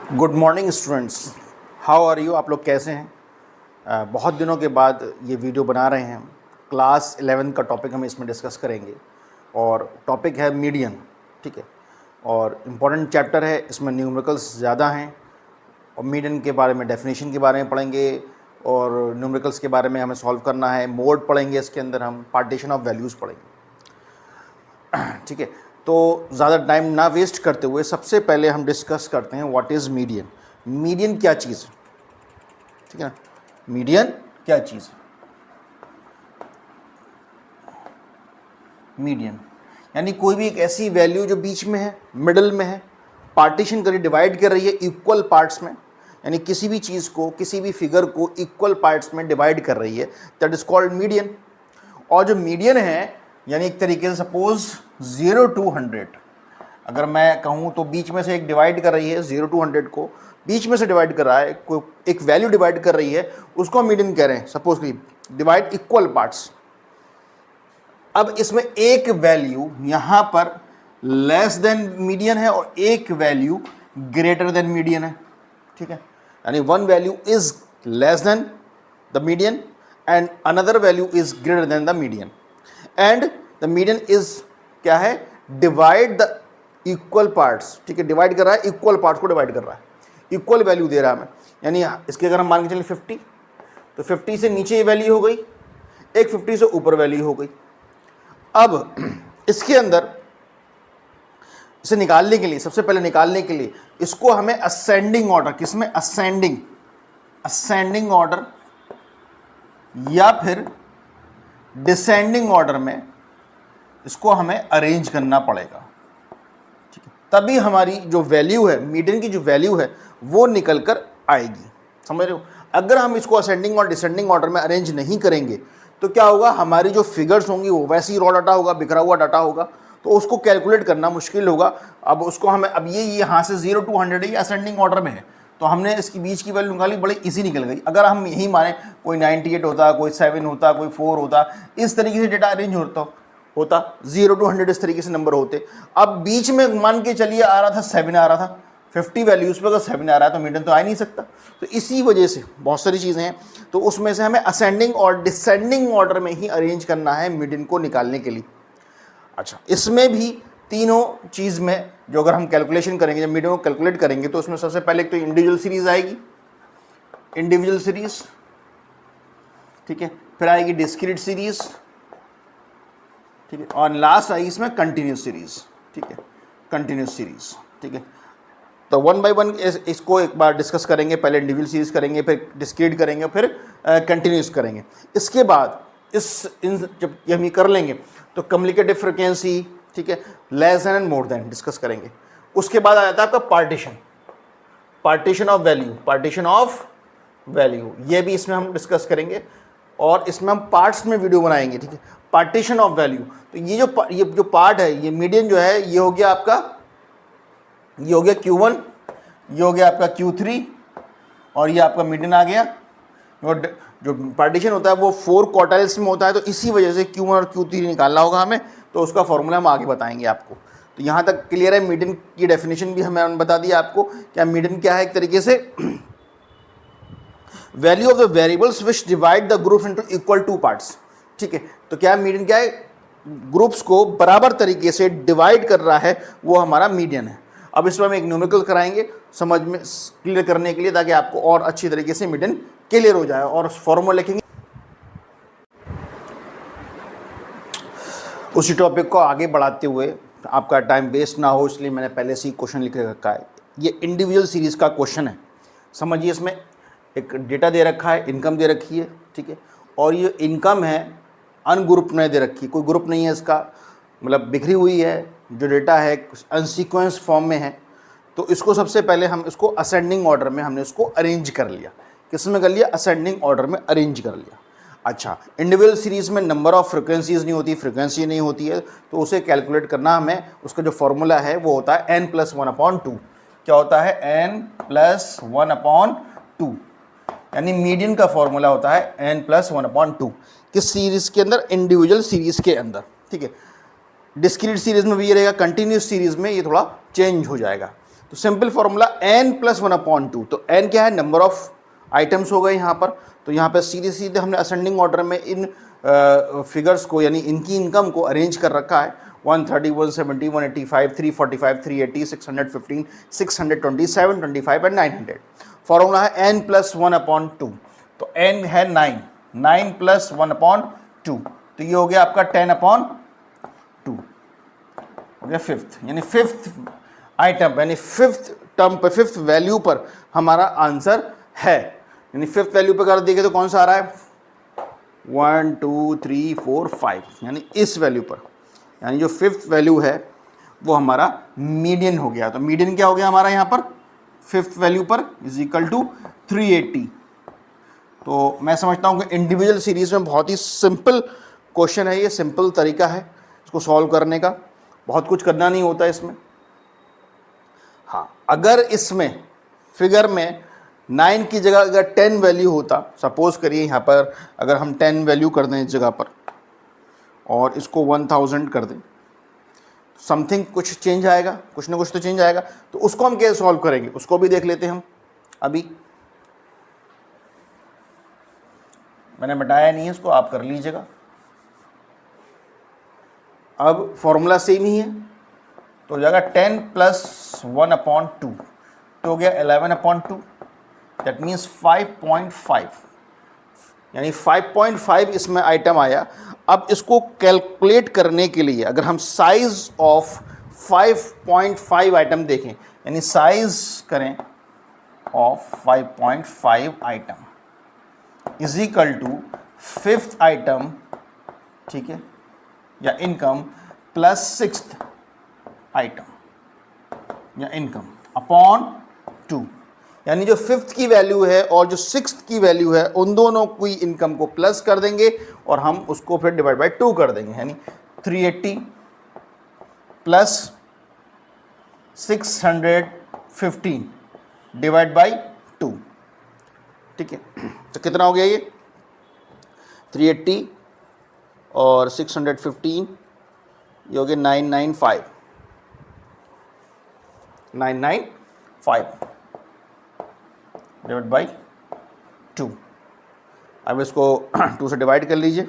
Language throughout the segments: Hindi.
Good morning students, how are you. आप लोग कैसे हैं? बहुत दिनों के बाद ये वीडियो बना रहे हैं। क्लास 11 का टॉपिक हम इसमें डिस्कस करेंगे और टॉपिक है मीडियन। ठीक है, और इम्पॉर्टेंट चैप्टर है, इसमें न्यूमेरिकल्स ज़्यादा हैं और मीडियन के बारे में, डेफिनेशन के बारे में पढ़ेंगे और न्यूमेरिकल्स के बारे में हमें सॉल्व करना है। मोड पढ़ेंगे, इसके अंदर हम पार्टीशन ऑफ वैल्यूज़ पढ़ेंगे। ठीक है, तो ज़्यादा टाइम ना वेस्ट करते हुए सबसे पहले हम डिस्कस करते हैं व्हाट इज़ मीडियन। मीडियन क्या चीज़ है? ठीक है ना, मीडियन क्या चीज़ है? मीडियन यानी कोई भी एक ऐसी वैल्यू जो बीच में है, मिडल में है, पार्टीशन करी, डिवाइड कर रही है इक्वल पार्ट्स में, यानी किसी भी चीज़ को, किसी भी फिगर को इक्वल पार्ट्स में डिवाइड कर रही है, दैट इज कॉल्ड मीडियन। और जो मीडियन है यानी एक तरीके से सपोज 0 to 100 अगर मैं कहूँ तो बीच में से एक डिवाइड कर रही है, 0 to 100 को बीच में से डिवाइड कर रहा है, कोई एक वैल्यू डिवाइड कर रही है, उसको हम मीडियन कह रहे हैं। सपोज कि डिवाइड इक्वल पार्ट्स। अब इसमें एक वैल्यू यहाँ पर लेस देन मीडियन है और एक वैल्यू ग्रेटर देन मीडियन है। ठीक है, यानी one value is less than the median and another value is greater than the median and the median is क्या है? Divide the equal parts. ठीक है, डिवाइड कर रहा है, इक्वल पार्ट्स को डिवाइड कर रहा है, इक्वल वैल्यू दे रहा है हमें। यानी इसके अगर हम मान के चलें 50, तो 50 से नीचे ये वैल्यू हो गई, एक 50 से ऊपर वैल्यू हो गई। अब इसके अंदर इसे निकालने के लिए, सबसे पहले निकालने के लिए इसको हमें असेंडिंग ऑर्डर, किसमें? असेंडिंग ऑर्डर या फिर डिसेंडिंग ऑर्डर में इसको हमें अरेंज करना पड़ेगा। ठीक है, तभी हमारी जो वैल्यू है, मीडियन की जो वैल्यू है, वो निकल कर आएगी। समझ रहे हो? अगर हम इसको असेंडिंग और डिसेंडिंग ऑर्डर में अरेंज नहीं करेंगे तो क्या होगा? हमारी जो फिगर्स होंगी वो वैसे ही रॉ डाटा होगा, बिखरा हुआ डाटा होगा, तो उसको कैलकुलेट करना मुश्किल होगा। अब उसको हमें, अब ये यहाँ से 0 to 100 है, ये असेंडिंग ऑर्डर में है, तो हमने इसकी बीच की वैल्यू निकाली, बड़ी इजी निकल गई। अगर हम यही माने कोई 98 होता, कोई 7 होता, कोई 4 होता, इस तरीके से डेटा अरेंज होता 0 to 100 इस तरीके से नंबर होते। अब बीच में मान के चलिए आ रहा था 7 आ रहा था, 50 वैल्यूज़ पर अगर 7 आ रहा है तो मीडियन तो आ ही नहीं सकता। तो इसी वजह से बहुत सारी चीज़ें हैं, तो उसमें से हमें असेंडिंग और डिसेंडिंग ऑर्डर में ही अरेंज करना है मीडियन को निकालने के लिए। अच्छा, इसमें भी तीनों चीज़ में जो अगर हम कैलकुलेशन करेंगे, जब मीडियन को कैलकुलेट करेंगे, तो उसमें सबसे पहले तो इंडिविजुअल सीरीज आएगी, इंडिविजुअल सीरीज। ठीक है, फिर आएगी डिस्क्रीट सीरीज। ठीक है, और लास्ट आई इसमें कंटिन्यूस सीरीज। ठीक है, कंटिन्यूस सीरीज। ठीक है, तो वन बाय वन इसको एक बार डिस्कस करेंगे। पहले इंडिविजुअल सीरीज करेंगे, फिर डिस्क्रीट करेंगे, फिर कंटिन्यूस करेंगे। इसके बाद जब हम ये कर लेंगे तो कम्युनिकेटिव फ्रिक्वेंसी, ठीक है, less than and more than discuss करेंगे। उसके बाद आ जाता है आपका पार्टीशन ऑफ वैल्यू, ये भी इसमें हम डिस्कस करेंगे और इसमें हम पार्ट्स में वीडियो बनाएंगे। ठीक है, पार्टीशन ऑफ वैल्यू। तो ये जो पार्ट है, ये मीडियन जो है, ये हो गया आपका, ये हो गया Q1, ये हो गया आपका Q3 और ये आपका मीडियन आ गया। और जो पार्टीशन होता है वो 4 क्वार्टाइल्स में होता है, तो इसी वजह से Q1 और Q3 निकालना होगा हमें, तो उसका फॉर्मूला हम आगे बताएंगे आपको। तो यहाँ तक क्लियर है? मीडियन की डेफिनेशन भी हमें बता दिया आपको। क्या मीडियन क्या है? एक तरीके से value of the variables which divide the groups into equal 2 parts. ठीक है, तो क्या मीडियन क्या है? ग्रुप्स को बराबर तरीके से डिवाइड कर रहा है, वो हमारा मीडियन है। अब इसमें हम एक न्यूमेरिकल कराएंगे समझ में क्लियर करने के लिए, ताकि आपको और अच्छी तरीके से मीडियन क्लियर हो जाए, और फॉर्मूला लिखेंगे। उसी टॉपिक को आगे बढ़ाते हुए आपका टाइम वेस्ट ना हो, इसलिए मैंने पहले से ही क्वेश्चन लिख रखा है। ये इंडिविजुअल सीरीज का क्वेश्चन है। समझिए, इसमें एक डेटा दे रखा है, इनकम दे रखी है। ठीक है, और ये इनकम है अनग्रुप में दे रखी है, कोई ग्रुप नहीं है इसका, मतलब बिखरी हुई है। जो डेटा है अनसीक्वेंस फॉर्म में है, तो इसको सबसे पहले हम इसको असेंडिंग ऑर्डर में हमने इसको अरेंज कर लिया। किस में कर लिया? असेंडिंग ऑर्डर में अरेंज कर लिया। अच्छा, इंडिविजुअल सीरीज में नंबर ऑफ फ्रिक्वेंसीज नहीं होती, फ्रिक्वेंसी नहीं होती है, तो उसे कैलकुलेट करना हमें, उसका जो फॉर्मूला है वो होता है n+1/2। क्या होता है? n+1/2, यानी मीडियन का फॉर्मूला होता है n+1/2। किस सीरीज के अंदर? इंडिविजुअल सीरीज के अंदर। ठीक है, डिस्क्रीट सीरीज में भी ये रहेगा, कंटिन्यूस सीरीज में ये थोड़ा चेंज हो जाएगा। तो सिंपल फॉर्मूला n प्लस 1/2, तो n क्या है, नंबर ऑफ आइटम्स हो गए यहाँ पर। तो यहाँ पर सीधे सीधे हमने असेंडिंग ऑर्डर में इन फिगर्स को यानी इनकी इनकम को अरेंज कर रखा है। 130, 170, 185, 345, 380, 615, 620, 725 एंड 900। फॉर्मूला है n प्लस 1/2, तो n है 9, 9 प्लस 1/2, तो ये हो गया आपका 10/2 हो गया फिफ्थ, यानी फिफ्थ आइटम यानी फिफ्थ टर्म पर, फिफ्थ वैल्यू पर हमारा आंसर है। यानी फिफ्थ वैल्यू पर अगर देखें तो कौन सा आ रहा है, 1 2 3 4 5, यानी इस वैल्यू पर, यानी जो फिफ्थ वैल्यू है वो हमारा मीडियन हो गया। तो मीडियन क्या हो गया हमारा यहाँ पर फिफ्थ वैल्यू पर इज इक्वल टू 380। तो मैं समझता हूँ कि इंडिविजुअल सीरीज में बहुत ही सिंपल क्वेश्चन है, ये सिंपल तरीका है इसको सॉल्व करने का, बहुत कुछ करना नहीं होता इसमें। हाँ, अगर इसमें फिगर में 9 की जगह अगर 10 वैल्यू होता, सपोज करिए यहाँ पर अगर हम 10 वैल्यू कर दें इस जगह पर और इसको 1000 कर दें, समथिंग कुछ चेंज आएगा, कुछ ना कुछ तो चेंज आएगा। तो उसको हम कैसे सॉल्व करेंगे उसको भी देख लेते हैं हम। अभी मैंने बताया नहीं है, इसको आप कर लीजिएगा। अब फॉर्मूला सेम ही है, तो हो जाएगा 10 प्लस 1/2, तो हो गया 11/2, दैट मीन्स 5.5, यानी 5.5 इसमें आइटम आया। अब इसको कैलकुलेट करने के लिए अगर हम साइज ऑफ 5.5 आइटम देखें, यानी साइज करें of 5.5 item is equal to fifth item, ठीक है, या इनकम प्लस सिक्स्थ आइटम या इनकम अपॉन 2, यानी जो फिफ्थ की वैल्यू है और जो सिक्स्थ की वैल्यू है उन दोनों की इनकम को प्लस कर देंगे और हम उसको फिर डिवाइड बाय 2 कर देंगे, यानी 380 प्लस 615 डिवाइड बाय 2, ठीक है। तो कितना हो गया ये 380 और 615, ये हो गया 995 डिवाइड बाई 2। अब इसको 2 से डिवाइड कर लीजिए,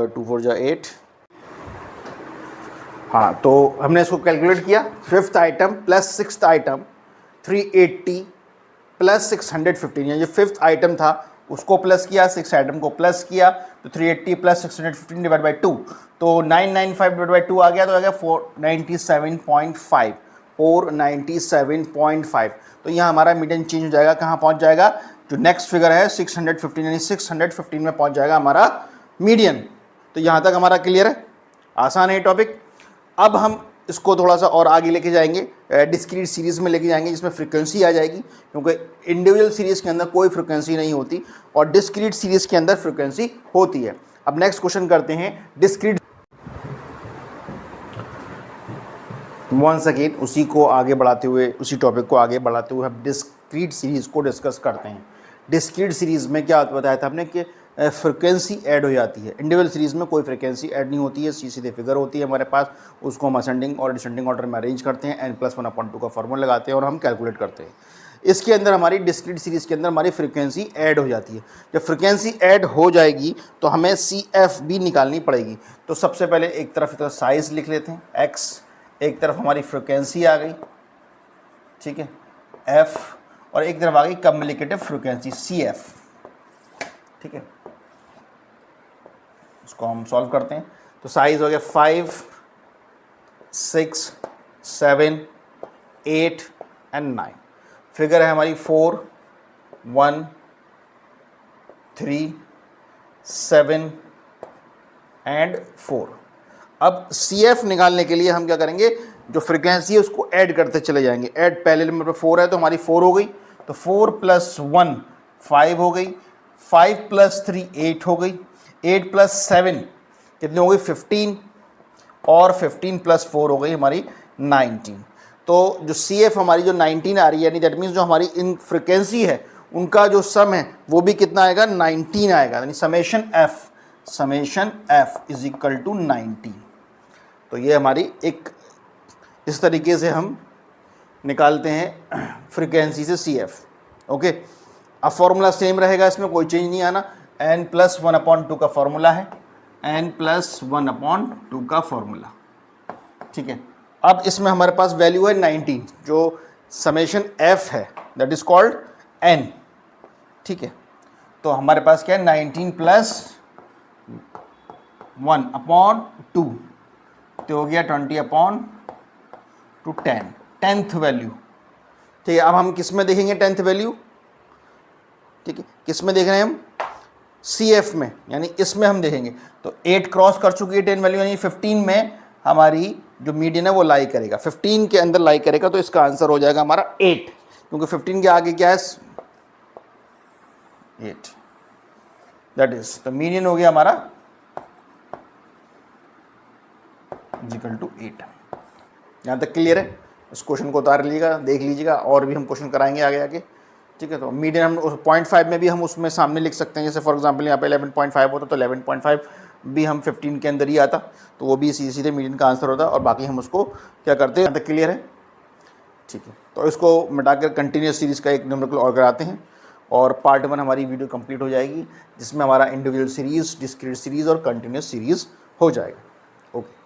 2 4 जा 8। हाँ, तो हमने इसको कैलकुलेट किया, fifth item plus sixth item 380 plus 615, यानी जो फिफ्थ आइटम था उसको प्लस किया, सिक्स आइटम को प्लस किया, तो 380 प्लस 615 डिवाइड बाई 2, तो 995 डिवाइड बाई 2 आ गया, तो आ गया 497.5, 497.5। तो यहाँ हमारा मीडियन चेंज हो जाएगा, कहाँ पहुँच जाएगा, जो नेक्स्ट फिगर है 615, यानी 615 में पहुँच जाएगा हमारा मीडियन। तो यहाँ तक हमारा क्लियर है, आसान है टॉपिक। अब हम इसको थोड़ा सा और आगे लेके जाएंगे, डिस्क्रीट सीरीज़ में लेके जाएंगे जिसमें फ्रीक्वेंसी आ जाएगी, क्योंकि इंडिविजुअल सीरीज़ के अंदर कोई फ्रीक्वेंसी नहीं होती और डिस्क्रीट सीरीज़ के अंदर फ्रीक्वेंसी होती है। अब नेक्स्ट क्वेश्चन करते हैं डिस्क्रीट। वंस अगेन उसी को आगे बढ़ाते हुए, उसी टॉपिक को आगे बढ़ाते हुए हम डिस्क्रीट सीरीज़ को डिस्कस करते हैं। डिस्क्रीट सीरीज़ में क्या बताया था हमने कि फ्रिक्वेंसी ऐड हो जाती है, इंडिविजुअल सीरीज़ में कोई फ्रिक्वेंसी ऐड नहीं होती है, सीधे फिगर होती है हमारे पास, उसको हम असेंडिंग और डिसेंडिंग ऑर्डर में अरेंज करते हैं, n+1/2 का फॉर्मूला लगाते हैं और हम कैलकुलेट करते हैं। इसके अंदर हमारी डिस्क्रीट सीरीज़ के अंदर हमारी फ्रिक्वेंसी ऐड हो जाती है। जब फ्रिक्वेंसी ऐड हो जाएगी तो हमें CF भी निकालनी पड़ेगी। तो सबसे पहले एक तरफ साइज़ लिख लेते हैं x, एक तरफ हमारी फ्रिक्वेंसी आ गई, ठीक है, f, और एक तरफ आ गई कम्युनिकेटिव फ्रिक्वेंसी CF, ठीक है। इसको हम सॉल्व करते हैं, तो साइज हो गया 5 6 7 8 एंड 9। फिगर है हमारी 4 1 3 7 एंड 4। अब CF निकालने के लिए हम क्या करेंगे, जो फ्रिक्वेंसी है उसको ऐड करते चले जाएंगे। ऐड पहले नंबर पर 4 है तो हमारी 4 हो गई, तो 4 + 1 5 हो गई, 5 + 3 8 हो गई, 8 + 7 कितनी हो गई 15, और 15 + 4 हो गई हमारी 19। तो जो CF हमारी जो 19 आ रही है, यानी दैट मीन्स जो हमारी इन फ्रिक्वेंसी है उनका जो सम है वो भी कितना आएगा 19 आएगा, यानी summation F is equal to 19। तो ये हमारी एक इस तरीके से हम निकालते हैं फ्रीक्वेंसी से सी एफ। ओके, अब फॉर्मूला सेम रहेगा, इसमें कोई चेंज नहीं आना। n+1/2 का फॉर्मूला है, n+1/2 का फॉर्मूला, ठीक है। अब इसमें हमारे पास वैल्यू है 19, जो समेशन f है, दैट इज कॉल्ड n, ठीक है। तो हमारे पास क्या है, 19+1/2, तो हो गया 20/2, 10th वैल्यू, ठीक है। अब हम किस में देखेंगे 10th वैल्यू, ठीक है, किस में देख रहे हैं हम, सी एफ में, यानी इसमें हम देखेंगे। तो 8 क्रॉस कर चुकी है 10 वैल्यू, यानी 15 में हमारी जो मीडियन है वो लाई करेगा, 15 के अंदर लाई करेगा, तो इसका आंसर हो जाएगा हमारा 8, क्योंकि 15 के आगे क्या है 8, दैट इज, तो मीडियन हो गया हमारा इक्वल टू 8। यहाँ तक क्लियर है? इस क्वेश्चन को उतार लीजिएगा, देख लीजिएगा, और भी हम क्वेश्चन कराएंगे आगे आगे, ठीक है। तो मीडियन हम 0.5 में भी हम उसमें सामने लिख सकते हैं, जैसे फॉर एग्जांपल यहाँ पे 11.5 होता तो 11.5 भी हम 15 के अंदर ही आता, तो वो भी सीधे मीडियन का आंसर होता, और बाकी हम उसको क्या करते हैं। यहाँ तक क्लियर है? ठीक है, तो इसको मिटाकर कंटिन्यूस सीरीज़ का एक न्यूमेरिकल और कराते हैं, और पार्ट 1 हमारी वीडियो कंप्लीट हो जाएगी, जिसमें हमारा इंडिविजुअल सीरीज़, डिस्क्रीट सीरीज़ और कंटिन्यूस सीरीज़ हो जाएगा। ओके,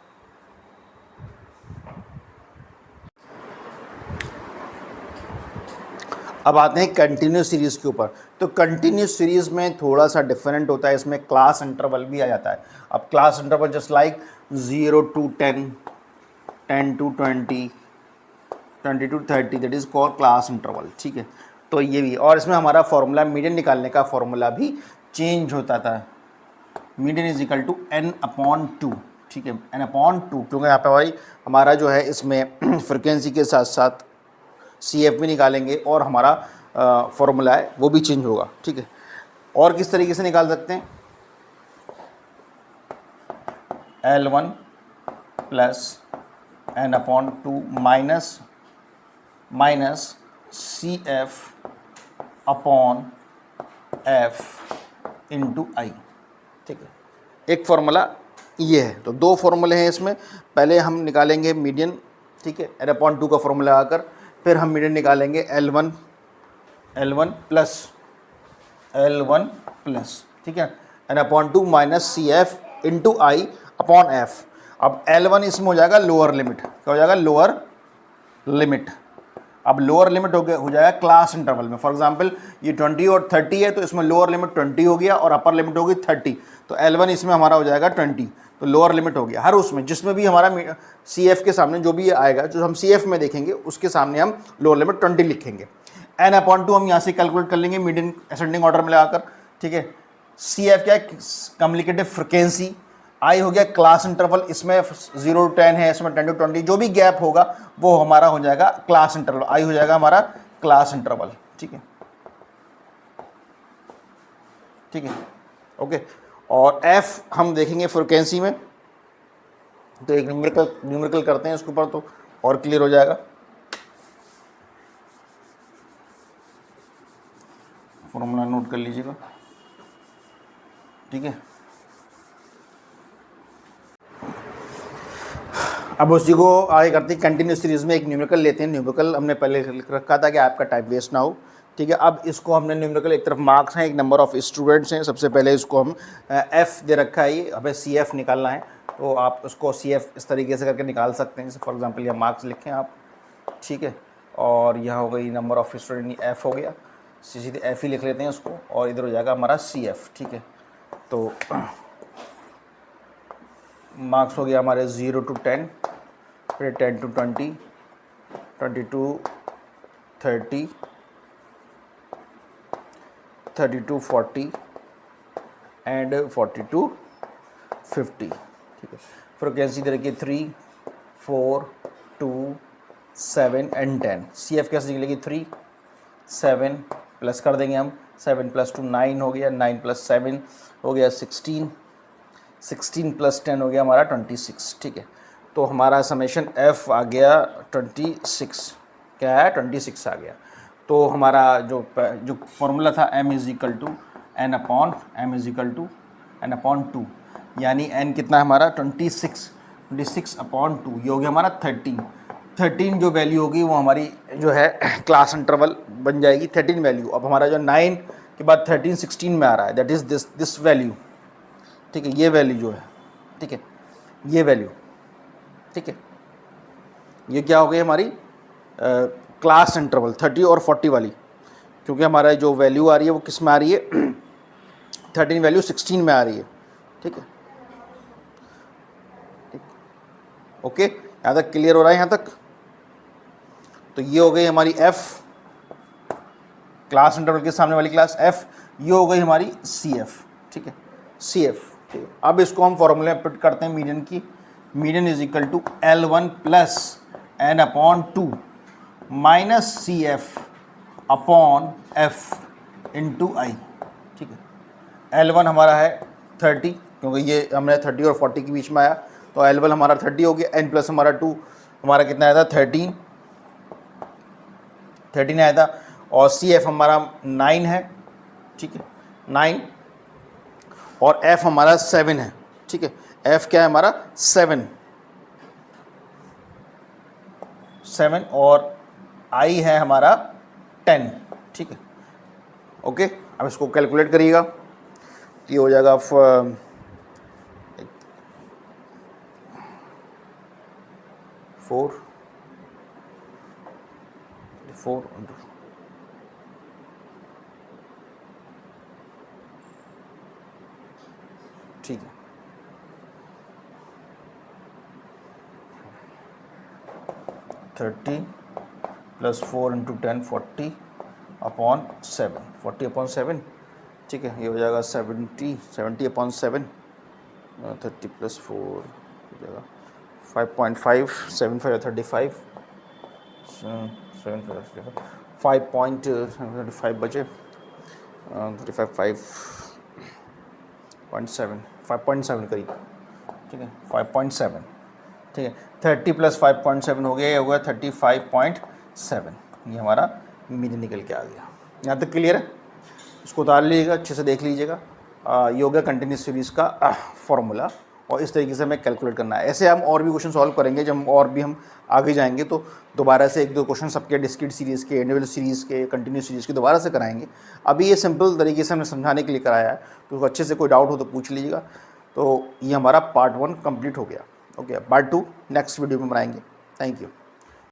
अब आते हैं कंटिन्यूस सीरीज़ के ऊपर। तो कंटिन्यूस सीरीज़ में थोड़ा सा डिफरेंट होता है, इसमें क्लास इंटरवल भी आ जाता है। अब class interval just like 0 to 10, 10 to 20, 20 to 30, that is called class interval, ठीक है। तो ये भी, और इसमें हमारा फॉर्मूला मीडियन निकालने का फॉर्मूला भी चेंज होता था। Median is equal to n/2, ठीक है, n/2, क्योंकि यहाँ पे हमारा जो है इसमें फ्रिक्वेंसी के साथ साथ सी एफ भी निकालेंगे, और हमारा फॉर्मूला है वो भी चेंज होगा, ठीक है। और किस तरीके से निकाल सकते हैं, L1 + n/2 minus CF/F × I, ठीक है। एक फॉर्मूला ये है, तो दो फॉर्मूले हैं इसमें। पहले हम निकालेंगे मीडियन, ठीक है, n/2 का फॉर्मूला आकर, फिर हम मीडियन निकालेंगे L1 प्लस, ठीक है, n/2 माइनस CF × I/F। अब L1 इसमें हो जाएगा लोअर लिमिट, क्या हो जाएगा, लोअर लिमिट। अब लोअर लिमिट हो जाएगा क्लास इंटरवल में। फॉर एग्जांपल ये 20 और 30 है, तो इसमें लोअर लिमिट 20 हो गया और अपर लिमिट होगी 30, तो L1 इसमें हमारा हो जाएगा 20, तो लोअर लिमिट हो गया। हर उसमें जिसमें भी हमारा CF के सामने जो भी आएगा, जो हम CF में देखेंगे उसके सामने हम लोअर लिमिट 20 लिखेंगे। n/2 हम यहाँ से कैलकुलेट कर लेंगे मीडियन असेंडिंग ऑर्डर में लगाकर, ठीक है। CF क्या है, कम्युनिकेटिव फ्रिक्वेंसी। I हो गया क्लास इंटरवल, इसमें 0 to 10 है, इसमें 10 to 20, जो भी गैप होगा वो हमारा हो जाएगा क्लास इंटरवल, I हो जाएगा हमारा क्लास इंटरवल, ठीक है, ठीक है, ओके। और F हम देखेंगे फ्रिक्वेंसी में, तो एक न्यूमेरिकल करते हैं इसके ऊपर, तो और क्लियर हो जाएगा। फॉर्मूला नोट कर लीजिएगा, ठीक है। अब उसी को आगे करते हैं, कंटिन्यूस सीरीज़ में एक न्यूमेरिकल लेते हैं। न्यूमेरिकल हमने पहले लिख रखा था कि आपका टाइम वेस्ट ना हो, ठीक है। अब इसको हमने न्यूमेरिकल, एक तरफ मार्क्स हैं, एक नंबर ऑफ स्टूडेंट्स हैं। सबसे पहले इसको हम F दे रखा है, ये हमें CF निकालना है, तो आप उसको CF इस तरीके से करके निकाल सकते हैं। जैसे फॉर एग्जांपल ये मार्क्स लिखें आप, ठीक है, और यहाँ हो गई नंबर ऑफ स्टूडेंट, F हो गया, सीधे F ही लिख लेते हैं उसको, और इधर हो जाएगा हमारा CF, ठीक है। तो मार्क्स हो गया हमारे 0 to 10, फिर 10 to 20, 20 to 30, 30 to 40 and 40 to 50, ठीक है। फ्रिक्वेंसी दे रखी 3, 4, 2, 7 एंड 10। CF कैसे निकलेगी, 3, 7 प्लस कर देंगे हम, 7 + 2 9 हो गया, 9 + 7 हो गया 16, 16 + 10 हो गया हमारा 26, ठीक है। तो हमारा समेशन F आ गया 26, क्या है, 26 आ गया। तो हमारा जो फॉर्मूला था m = n/2, यानी n कितना है हमारा 26/2, ये हो गया हमारा 30 13 जो वैल्यू होगी वो हमारी जो है क्लास इंटरवल बन जाएगी 13 वैल्यू। अब हमारा जो 9 के बाद 13 16 में आ रहा है, दैट इज़ दिस वैल्यू, ठीक है, ये वैल्यू जो है, ठीक है, ये वैल्यू, ठीक है, ये क्या हो गई हमारी क्लास इंटरवल 30 और 40 वाली, क्योंकि हमारा जो वैल्यू आ रही है वो किस में आ रही है 13 वैल्यू 16 में आ रही है, ठीक है, ओके, यहाँ तक क्लियर हो रहा है यहाँ तक। तो ये हो गई हमारी एफ, क्लास इंटरवल के सामने वाली क्लास एफ, ये हो गई हमारी सी एफ, ठीक है, सी एफ, ठीक है। अब इसको हम फॉर्मूले में पुट करते हैं मीडियन की, median is equal to L1 plus N upon 2 minus C F upon F into I, ठीक है। L1 हमारा है 30, क्योंकि ये हमने 30 और 40 के बीच में आया, तो L1 हमारा 30 हो गया, n प्लस हमारा 2 हमारा कितना आया था 13 आया था, और सी एफ हमारा 9 है, ठीक है, 9, और एफ हमारा 7 है, ठीक है, एफ क्या है हमारा 7, और आई है हमारा 10, ठीक है, ओके। अब इसको कैलकुलेट करिएगा, ये हो जाएगा 4 ठीक है, 30 प्लस 4 इंटू 10 40 अपॉन 7, 40 अपॉन 7, ठीक है, ये हो जाएगा 70 अपॉन 7, 30 प्लस 4 हो जाएगा 5.5, 7 35, 5.35 बचे, 5.7 करीब, ठीक है, 5.7, ठीक है, 30 प्लस 5.7 हो गया, ये हो गया 35.7, ये हमारा मीडियन निकल के आ गया। यहाँ तक क्लियर है? इसको उतार लीजिएगा, अच्छे से देख लीजिएगा, ये हो गया कंटिन्यूस सीरीज़ का फॉर्मूला, और इस तरीके से हमें कैलकुलेट करना है। ऐसे हम और भी क्वेश्चन सॉल्व करेंगे, जब हम आगे जाएंगे तो दोबारा से 1-2 क्वेश्चन सबके डिस्क्रीट सीरीज़ के, इंडिविजुअल सीरीज़ के, कंटिन्यूस सीरीज़ के दोबारा से कराएंगे। अभी ये सिंपल तरीके से हमने समझाने के लिए कराया है, तो अच्छे से कोई डाउट हो तो पूछ लीजिएगा। तो ये हमारा पार्ट 1 कंप्लीट हो गया। ओके, पार्ट 2 नेक्स्ट वीडियो में बनाएंगे। Thank you.